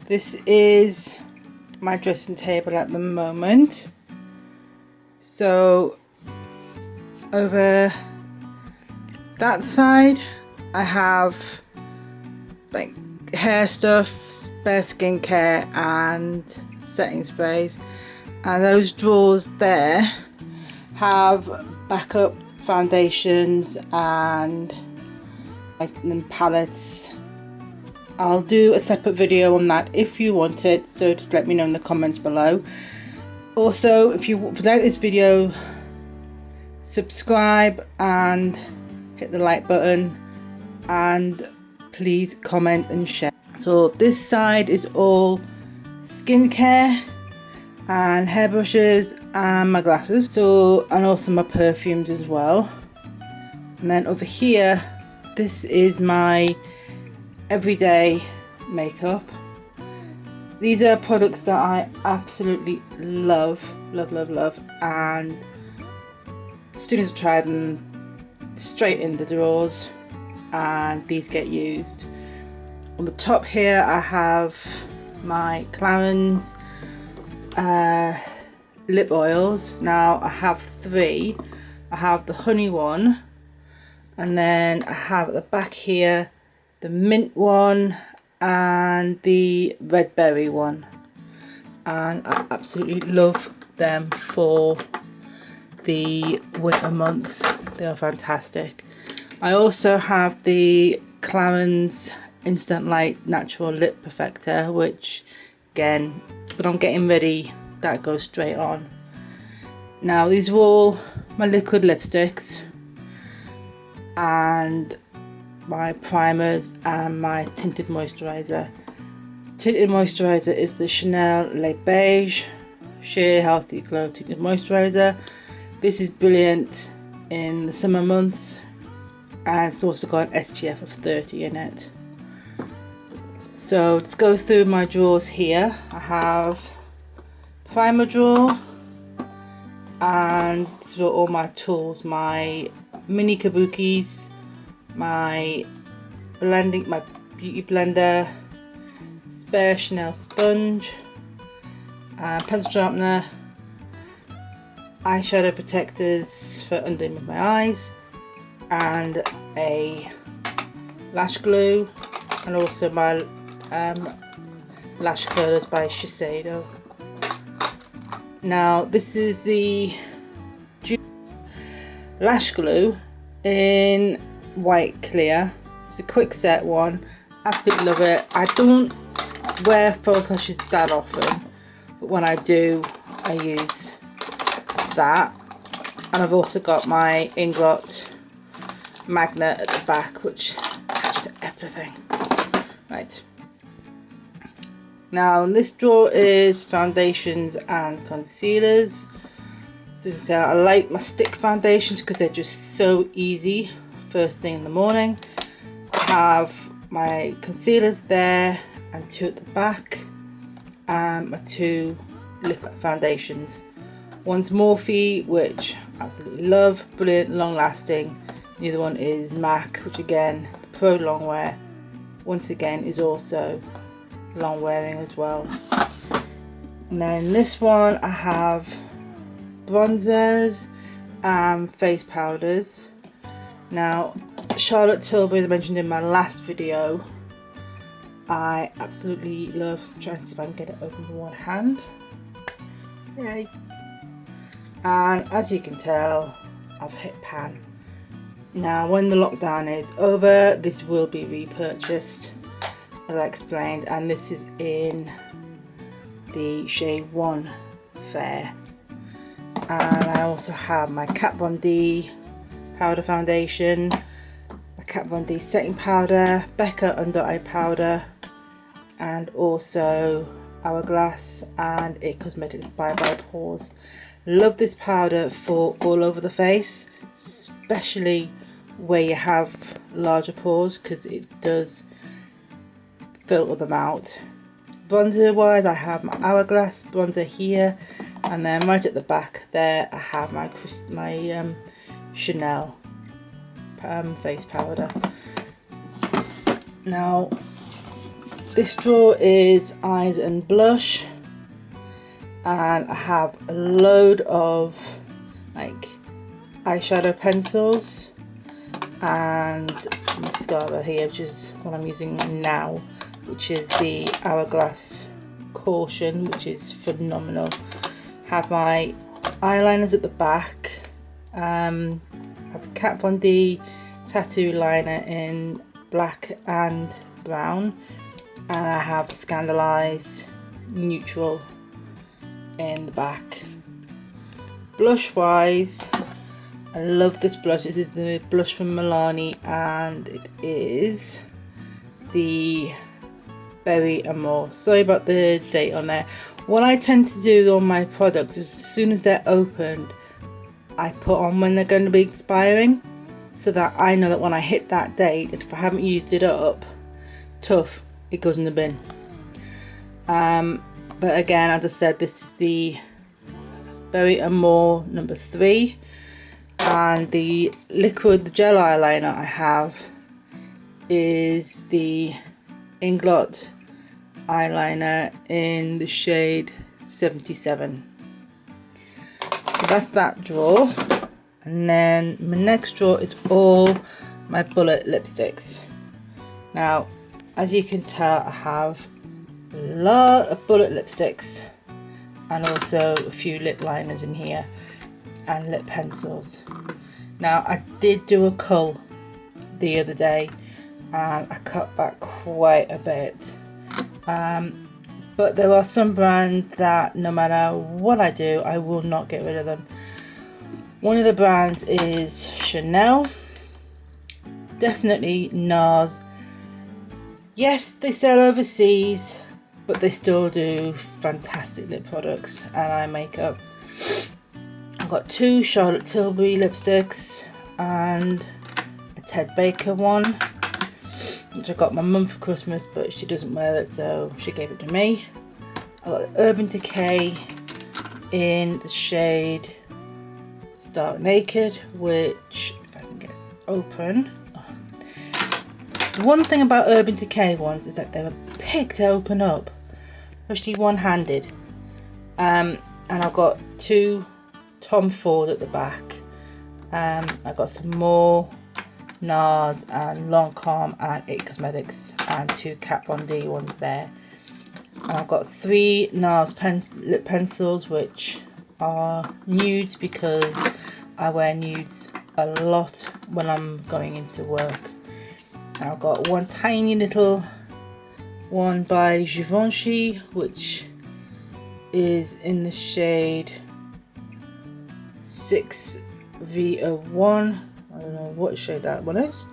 This is my dressing table at the moment. So over that side I have like hair stuff, spare skincare and setting sprays, and those drawers there have backup foundations and palettes. I'll do a separate video on that if you want it, so just let me know in the comments below. Also, if you like this video, subscribe and hit the like button, and please comment and share. So this side is all skincare and hairbrushes and my glasses, and also my perfumes as well. And then over here, this is my everyday makeup. These are products that I absolutely love, and as soon as I try them, straight in the drawers, and these get used. On the top here I have my Clarins lip oils. Now I have three. I have the honey one, and then I have at the back here the mint one and the red berry one, and I absolutely love them for the winter months. They are fantastic. I also have the Clarins Instant Light Natural Lip Perfector, which again, when I'm getting ready, that goes straight on. Now these are all my liquid lipsticks and my primers and my tinted moisturiser. Tinted moisturiser is the Chanel Le Beige Sheer Healthy Glow Tinted Moisturiser. This is brilliant in the summer months, and it's also got an SPF of 30 in it. So let's go through my drawers here. I have primer drawer, and this is all my tools, my mini kabukis, my beauty blender, spare Chanel sponge, pencil sharpener, eyeshadow protectors for underneath my eyes, and a lash glue, and also my lash curlers by Shiseido. Now this is the lash glue in white clear. It's a quick set one. Absolutely love it. I don't wear false lashes that often, but when I do, I use that. And I've also got my ingot magnet at the back, which attaches to everything. Right. Now this drawer is foundations and concealers. So you can see I like my stick foundations because they're just so easy first thing in the morning. I have my concealers there and two at the back, and my two liquid foundations. One's Morphe, which I absolutely love, brilliant, long lasting. The other one is MAC, which again, the Pro Long Wear, once again is also long wearing as well. And then this one I have bronzers and face powders. Now Charlotte Tilbury, as I mentioned in my last video, I absolutely love. Trying to see if I can get it open with one hand. Yay. And as you can tell, I've hit pan. Now when the lockdown is over, this will be repurchased as I explained, and this is in the shade 1 Fair. And I also have my Kat Von D powder foundation, my Kat Von D setting powder, Becca under eye powder, and also Hourglass and It Cosmetics Bye Bye Pores. Love this powder for all over the face, especially where you have larger pores, because it does filter them out. Bronzer wise, I have my Hourglass bronzer here, and then right at the back there I have my Chanel face powder. Now this drawer is eyes and blush, and I have a load of like eyeshadow pencils and mascara here, which is what I'm using now, which is the Hourglass Caution, which is phenomenal. Have my eyeliners at the back. Have the Kat Von D tattoo liner in black and brown, and I have the Scandalise neutral in the back. Blush wise, I love this blush. This is the blush from Milani, and it is the Berry Amore. Sorry about the date on there. What I tend to do on my products is as soon as they're opened, I put on when they're going to be expiring, so that I know that when I hit that date, if I haven't used it up, tough, it goes in the bin. But again, as I said, this is the Berry Amore number 3, and the liquid gel eyeliner I have is the Inglot eyeliner in the shade 77. So that's that drawer, and then my next drawer is all my bullet lipsticks. Now, as you can tell, I have a lot of bullet lipsticks and also a few lip liners in here and lip pencils. Now, I did do a cull the other day and I cut back quite a bit, but there are some brands that no matter what I do, I will not get rid of them. One of the brands is Chanel, definitely NARS. Yes, they sell overseas, but they still do fantastic lip products and eye makeup. I've got 2 Charlotte Tilbury lipsticks and a Ted Baker one, which I got my mum for Christmas, but she doesn't wear it, so she gave it to me. I got Urban Decay in the shade Stark Naked, which, if I can get it open. One thing about Urban Decay ones is that they're a pig to open up, especially one-handed. And I've got 2 Tom Ford at the back. I've got some more NARS and Lancome and It Cosmetics and 2 Kat Von D ones there. And I've got 3 NARS lip pencils, which are nudes because I wear nudes a lot when I'm going into work. And I've got one tiny little one by Givenchy, which is in the shade 6V01. I don't know what shade that one is,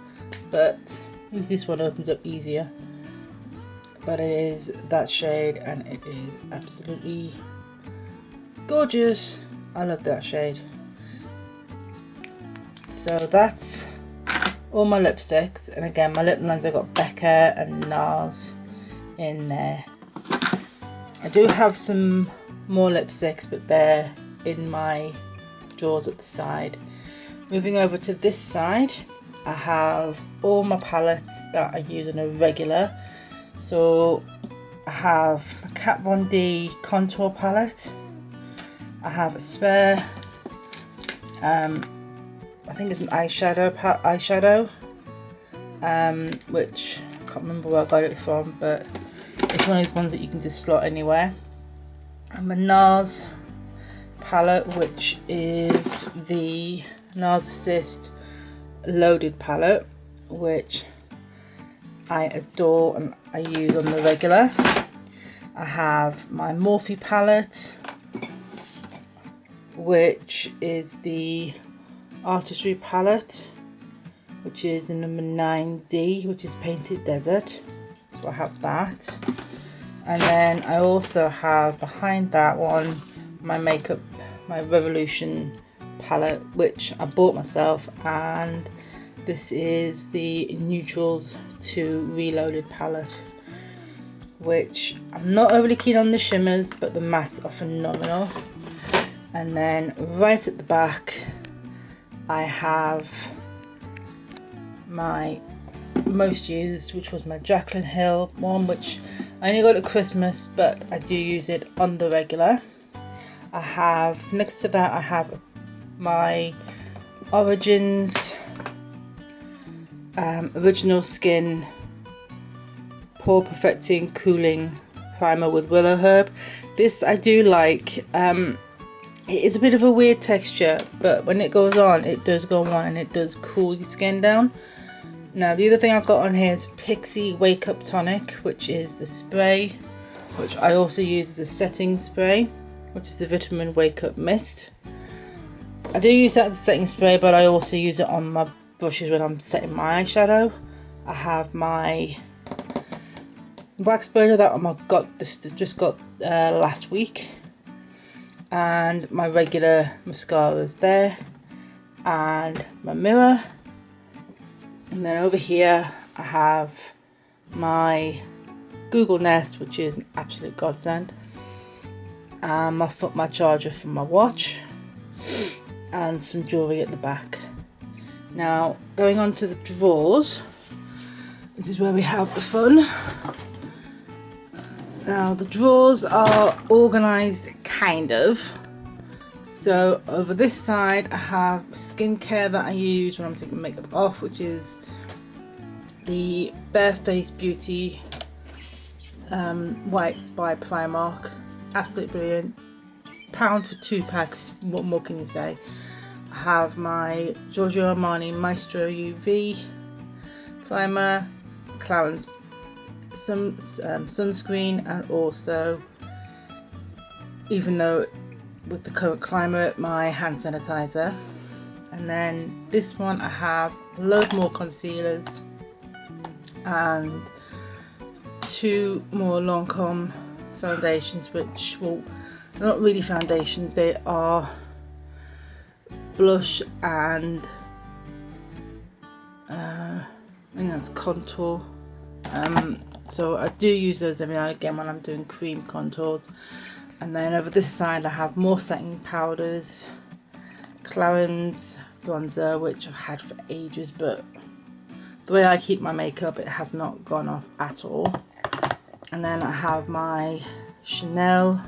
but at least this one opens up easier. But it is that shade and it is absolutely gorgeous. I love that shade. So that's all my lipsticks, and again my lip lines, I've got Becca and NARS in there. I do have some more lipsticks, but they're in my drawers at the side. Moving over to this side, I have all my palettes that I use on a regular. So I have a Kat Von D contour palette. I have a spare, I think it's an eyeshadow, which I can't remember where I got it from, but it's one of those ones that you can just slot anywhere. And my NARS palette, which is the NARS Assist Loaded palette, which I adore and I use on the regular. I have my Morphe palette, which is the Artistry palette, which is the number 9D, which is Painted Desert. So I have that. And then I also have behind that one my makeup, my Revolution palette, which I bought myself, and this is the Neutrals 2 Reloaded palette, which I'm not overly keen on the shimmers, but the mattes are phenomenal. And then right at the back I have my most used, which was my Jaclyn Hill one, which I only got at Christmas, but I do use it on the regular. I have, next to that, I have my Origins Original Skin Pore Perfecting Cooling Primer with Willow Herb. This I do like. It is a bit of a weird texture, but when it goes on, it does go on and it does cool your skin down. Now the other thing I've got on here is Pixie Wake Up Tonic, which is the spray, which I also use as a setting spray, which is the Vitamin Wake Up Mist. I do use that as a setting spray, but I also use it on my brushes when I'm setting my eyeshadow. I have my wax burner that I got just got last week, and my regular mascara is there, and my mirror. And then over here I have my Google Nest, which is an absolute godsend, and my charger for my watch, and some jewellery at the back. Now going on to the drawers, this is where we have the fun. Now the drawers are organised kind of. So over this side I have skincare that I use when I'm taking makeup off, which is the Bare Face Beauty wipes by Primark. Absolutely brilliant. £1 for 2 packs, what more can you say? I have my Giorgio Armani Maestro UV primer, Clarins some sunscreen, and also, even though with the current climate, my hand sanitizer. And then this one I have a load more concealers and 2 more Lancome foundations, which, well, they're not really foundations, they are blush and I think that's contour. So I do use those every now and again when I'm doing cream contours. And then over this side I have more setting powders, Clarins bronzer, which I've had for ages, but the way I keep my makeup, it has not gone off at all. And then I have my Chanel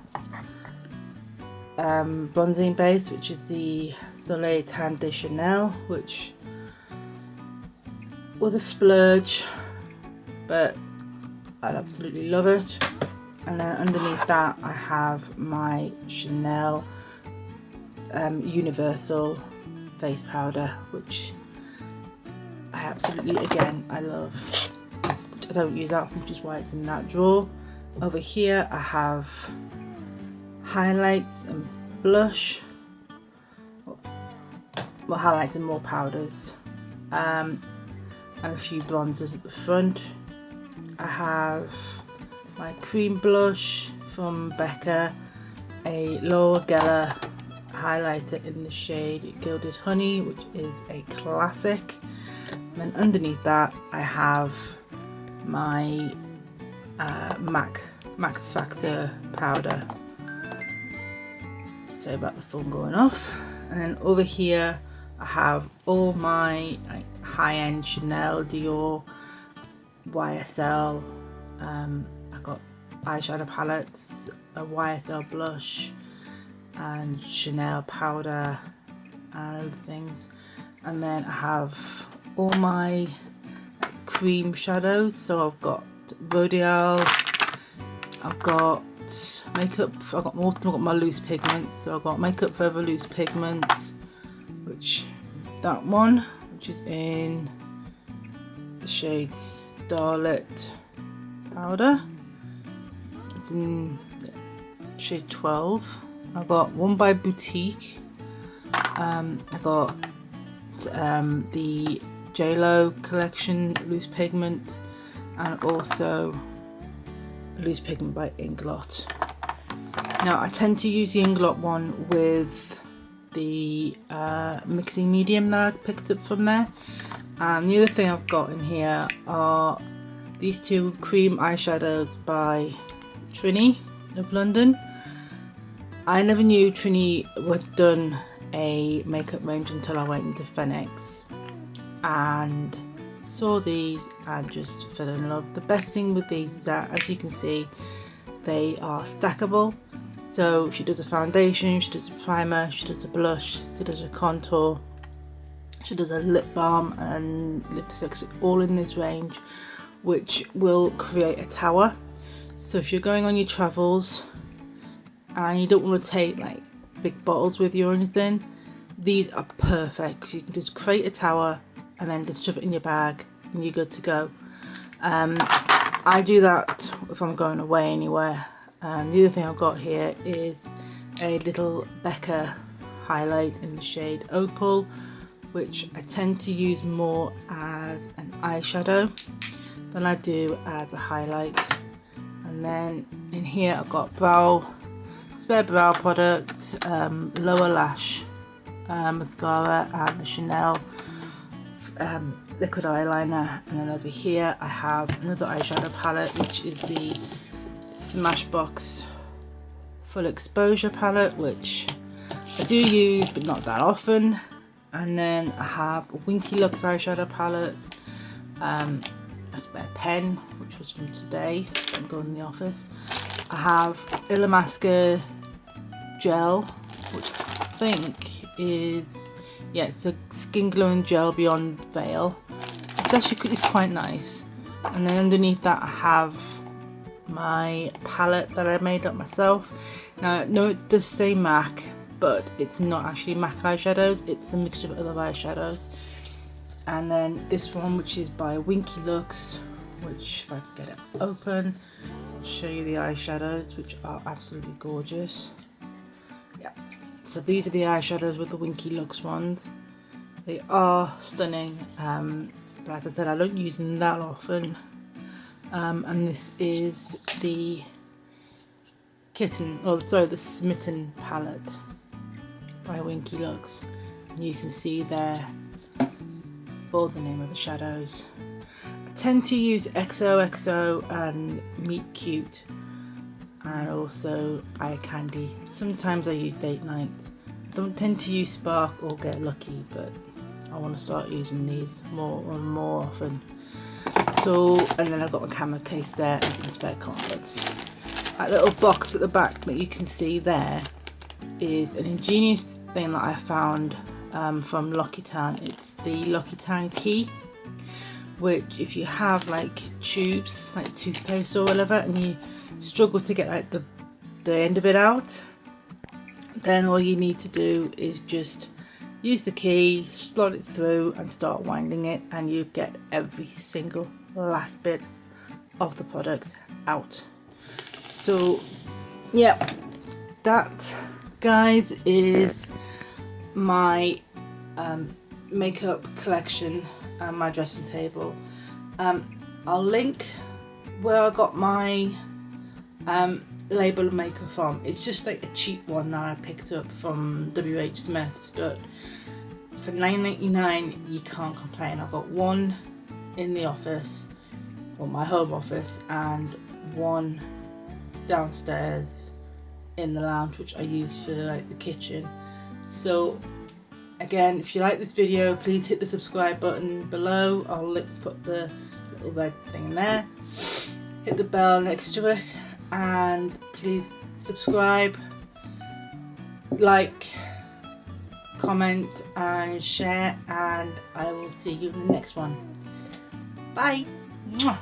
bronzing base, which is the Soleil Tan de Chanel, which was a splurge, but I absolutely love it. And then underneath that I have my Chanel Universal face powder, which I absolutely, again, I love, which I don't use that, which is why it's in that drawer. Over here I have highlights and blush, well, highlights and more powders, and a few bronzers at the front. I have my cream blush from Becca, a Laura Geller highlighter in the shade Gilded Honey, which is a classic. And then underneath that I have my Max Factor powder. So about the phone going off. And then over here I have all my high-end Chanel, Dior, YSL. I got eyeshadow palettes, a YSL blush, and Chanel powder and other things. And then I have all my cream shadows. So I've got Rodial, I've got makeup, I've got my loose pigments. So I've got Makeup Forever loose pigment, which is that one, which is in the shade Starlit powder. It's in shade 12. I got one by Boutique. I got the JLo collection loose pigment, and also loose pigment by Inglot. Now I tend to use the Inglot one with the mixing medium that I picked up from there. And the other thing I've got in here are these 2 cream eyeshadows by Trini of London. I never knew Trini had done a makeup range until I went into Phoenix and saw these and just fell in love. The best thing with these is that, as you can see, they are stackable. So she does a foundation, she does a primer, she does a blush, she does a contour, she does a lip balm and lipsticks, all in this range, which will create a tower. So if you're going on your travels and you don't want to take like big bottles with you or anything, these are perfect. You can just create a tower and then just shove it in your bag and you're good to go. I do that if I'm going away anywhere. And the other thing I've got here is a little Becca highlight in the shade Opal, which I tend to use more as an eyeshadow than I do as a highlight. And then in here I've got spare brow product, lower lash mascara, and the Chanel liquid eyeliner. And then over here I have another eyeshadow palette, which is the Smashbox Full Exposure palette, which I do use but not that often. And then I have a Winky Lux eyeshadow palette, a spare pen which was from today, so I'm going in the office. I have Illamasqua gel, which I think is, yeah, it's a Skin Glowing Gel Beyond Veil. It's quite nice. And then underneath that I have my palette that I made up myself. Now, no, it does say MAC, but it's not actually MAC eyeshadows, it's a mixture of other eyeshadows. And then this one, which is by Winky Lux, which, if I can get it open, I'll show you the eyeshadows, which are absolutely gorgeous. Yeah, so these are the eyeshadows with the Winky Lux ones. They are stunning, but as I said, I don't use them that often. And this is the the Smitten palette by Winky Lux. And you can see there all the name of the shadows. I tend to use XOXO and Meet Cute, and also Eye Candy. Sometimes I use Date Night. I don't tend to use Spark or Get Lucky, but I want to start using these more and more often. So, and then I've got my camera case there and some spare cards. That little box at the back that you can see there is an ingenious thing that I found from L'Occitane. It's the L'Occitane key, which if you have like tubes, like toothpaste or whatever, and you struggle to get like the end of it out, then all you need to do is just use the key, slot it through and start winding it, and you get every single last bit of the product out. So yeah, that, guys, is my makeup collection and my dressing table. I'll link where I got my label maker from. It's just like a cheap one that I picked up from WH Smith's, but for $9.99 you can't complain. I've got one in the office, or my home office, and one downstairs in the lounge, which I use for like the kitchen. So again, if you like this video, please hit the subscribe button below. I'll put the little red thing in there. Hit the bell next to it, and please subscribe, like, comment and share, and I will see you in the next one. Bye. Mwah.